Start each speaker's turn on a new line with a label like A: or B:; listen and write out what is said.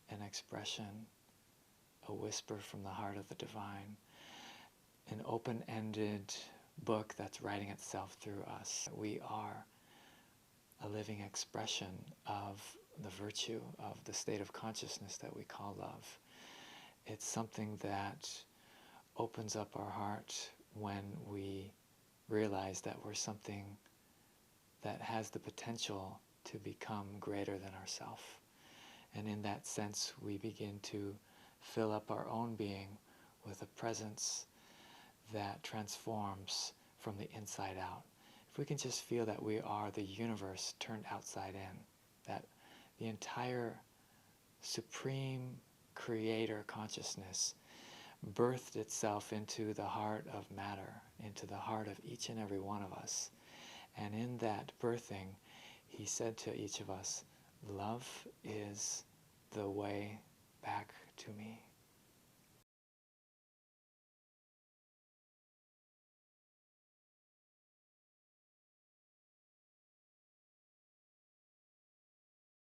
A: an expression, a whisper from the heart of the divine, an open-ended book that's writing itself through us. We are a living expression of the virtue of the state of consciousness that we call love. It's something that opens up our heart when we realize that we're something that has the potential to become greater than ourselves. And in that sense, we begin to fill up our own being with a presence that transforms from the inside out. If we can just feel that we are the universe turned outside in, that the entire supreme creator consciousness birthed itself into the heart of matter, into the heart of each and every one of us. And in that birthing, he said to each of us, love is the way back